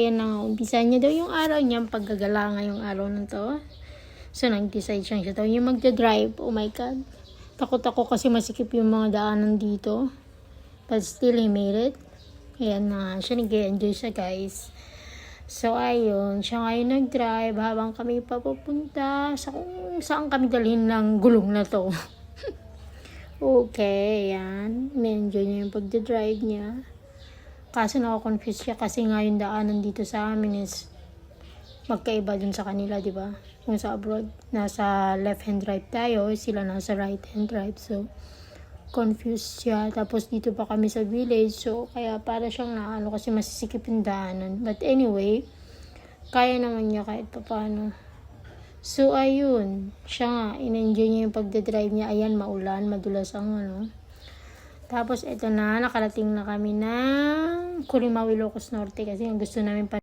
Ayan na, umpisa niya daw yung araw niya, paggagala ngayong araw na to. So, nag-decide siya daw yung magdadrive. Oh my God. Takot ako kasi masikip yung mga daanan dito. But still, he made it. Ayan na, siya nag-enjoy siya, guys. So, ayun, siya ngayon nag-drive habang kami papupunta sa kung saan kami dalhin ng gulong na to. Okay, ayan. Na-enjoy niya yung pagdadrive niya. Kaso nako-confuse siya kasi nga yung daanan dito sa amin is magkaiba dun sa kanila, di ba? Kung sa abroad, nasa left-hand drive tayo, sila nasa right-hand drive. So, confused siya. Tapos dito pa kami sa village. So, kaya para siyang naano kasi masisikip yung daanan. But anyway, kaya naman niya kahit paano. So, ayun. Siya nga, in-enjoy niya yung pagdadrive niya. Ayan, maulan, madulas ang Tapos, eto na, nakarating na kami ng Kulimawi, Ilocos Norte kasi ang gusto namin